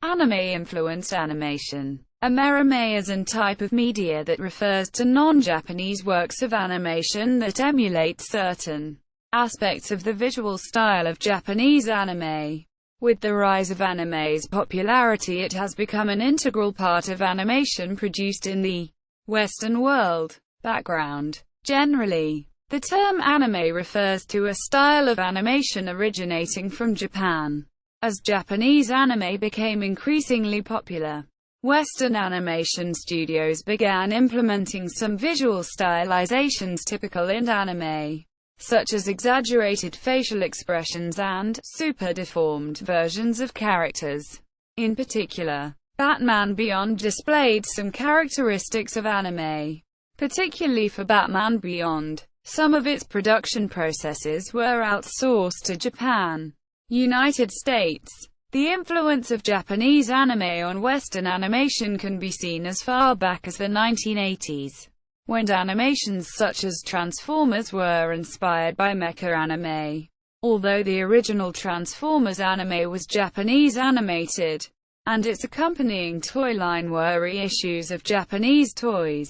Anime-influenced animation. Amerime is a type of media that refers to non-Japanese works of animation that emulate certain aspects of the visual style of Japanese anime. With the rise of anime's popularity, it has become an integral part of animation produced in the Western world. Background. Generally, the term anime refers to a style of animation originating from Japan. As Japanese anime became increasingly popular, Western animation studios began implementing some visual stylizations typical in anime, such as exaggerated facial expressions and super-deformed versions of characters. In particular, Batman Beyond displayed some characteristics of anime. Particularly for Batman Beyond, some of its production processes were outsourced to Japan, United States. The influence of Japanese anime on Western animation can be seen as far back as the 1980s, when animations such as Transformers were inspired by mecha anime. Although the original Transformers anime was Japanese animated, and its accompanying toy line were reissues of Japanese toys,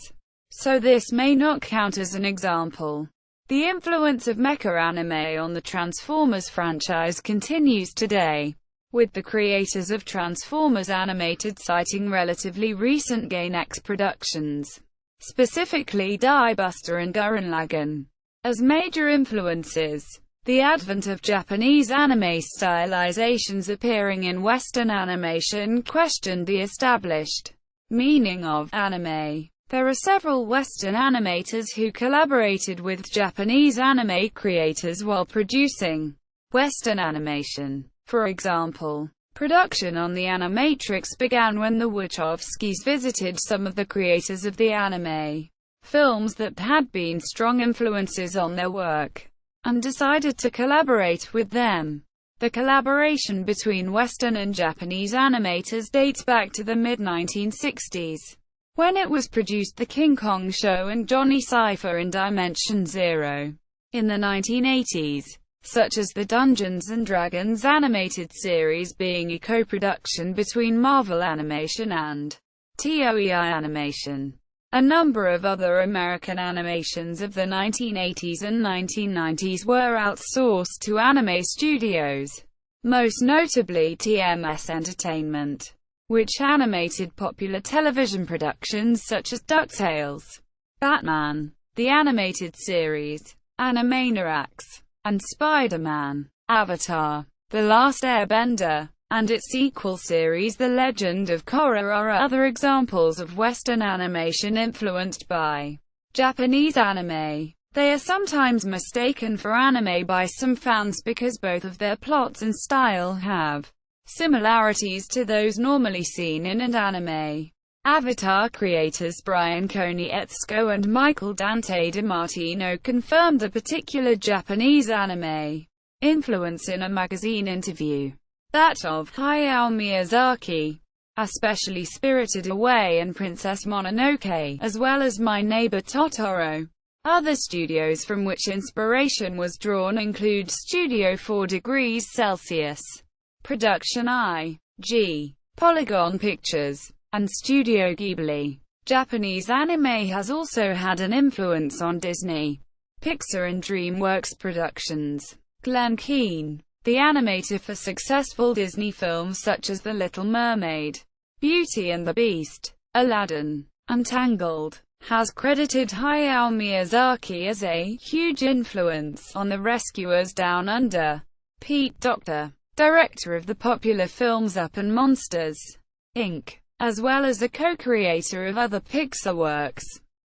so this may not count as an example. The influence of mecha anime on the Transformers franchise continues today, with the creators of Transformers Animated citing relatively recent Gainax productions, specifically Die Buster and Gurren Lagann, as major influences. The advent of Japanese anime stylizations appearing in Western animation questioned the established meaning of anime. There are several Western animators who collaborated with Japanese anime creators while producing Western animation. For example, production on the Animatrix began when the Wachowskis visited some of the creators of the anime films that had been strong influences on their work, and decided to collaborate with them. The collaboration between Western and Japanese animators dates back to the mid-1960s. When it was produced The King Kong Show and Johnny Cypher in Dimension Zero. In the 1980s, such as the Dungeons & Dragons animated series being a co-production between Marvel Animation and TOEI Animation. A number of other American animations of the 1980s and 1990s were outsourced to anime studios, most notably TMS Entertainment, which animated popular television productions such as DuckTales, Batman, the Animated Series, Animaniacs, and Spider-Man, Avatar, The Last Airbender, and its sequel series The Legend of Korra are other examples of Western animation influenced by Japanese anime. They are sometimes mistaken for anime by some fans because both of their plots and style have similarities to those normally seen in an anime. Avatar creators Brian Konietzko and Michael Dante DiMartino confirmed the particular Japanese anime influence in a magazine interview, that of Hayao Miyazaki, especially Spirited Away and Princess Mononoke, as well as My Neighbor Totoro. Other studios from which inspiration was drawn include Studio 4 Degrees Celsius, Production I.G. Polygon Pictures, and Studio Ghibli. Japanese anime has also had an influence on Disney, Pixar and DreamWorks productions. Glenn Keane, the animator for successful Disney films such as The Little Mermaid, Beauty and the Beast, Aladdin, and Tangled, has credited Hayao Miyazaki as a huge influence on The Rescuers Down Under. Pete Docter, director of the popular films Up and Monsters, Inc., as well as a co-creator of other Pixar works,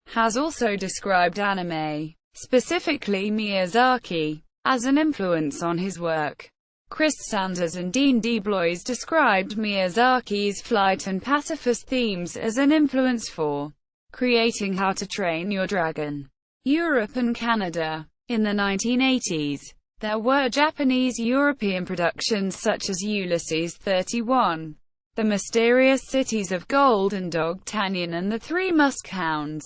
has also described anime, specifically Miyazaki, as an influence on his work. Chris Sanders and Dean DeBlois described Miyazaki's Flight and Pacifist themes as an influence for creating How to Train Your Dragon. Europe and Canada. In the 1980s, there were Japanese-European productions such as Ulysses 31, The Mysterious Cities of Gold and D'Artagnan and the Three Muskhounds.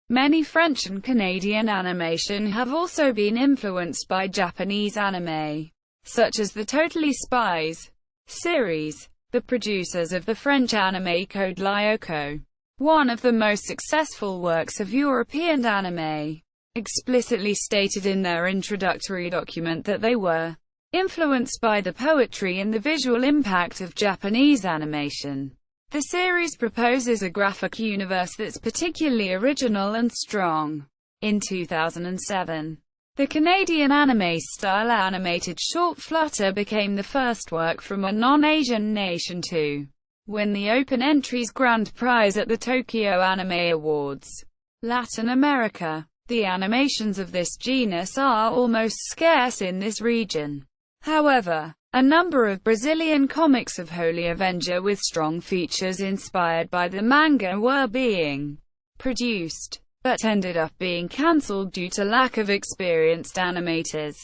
Many French and Canadian animation have also been influenced by Japanese anime, such as the Totally Spies series, the producers of the French anime Code Lyoko, one of the most successful works of European anime, explicitly stated in their introductory document that they were influenced by the poetry and the visual impact of Japanese animation. The series proposes a graphic universe that's particularly original and strong. In 2007, the Canadian anime-style animated short Flutter became the first work from a non-Asian nation to win the Open Entries Grand Prize at the Tokyo Anime Awards. Latin America. The animations of this genus are almost scarce in this region. However, a number of Brazilian comics of Holy Avenger with strong features inspired by the manga were being produced, but ended up being cancelled due to lack of experienced animators.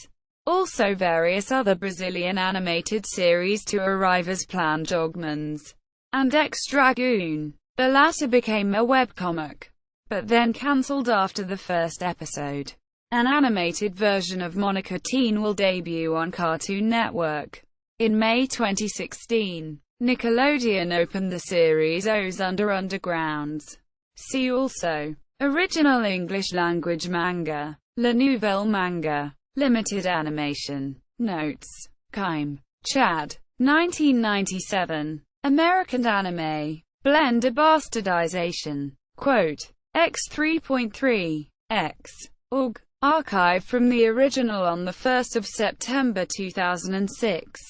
Also, various other Brazilian animated series to arrive as planned, Dogmans and X-Dragoon. The latter became a webcomic, but then cancelled after the first episode. An animated version of Monica Teen will debut on Cartoon Network in May 2016. Nickelodeon opened the series O's Undergrounds. See also: original English-language manga, La Nouvelle Manga, limited animation. Notes. Kime, Chad. 1997. American Anime. Blender Bastardization. Quote. X 3.3. X. Org. Archived from the original on 1 September 2006.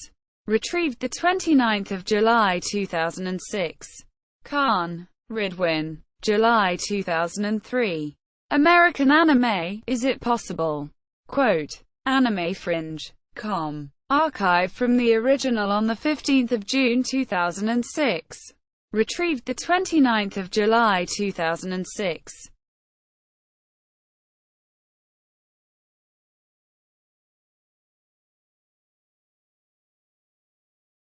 Retrieved 29 July 2006. Khan. Ridwin. July 2003. American Anime, Is It Possible? Quote. AnimeFringe.com. Archived from the original on 15 June 2006. Retrieved 29 July 2006.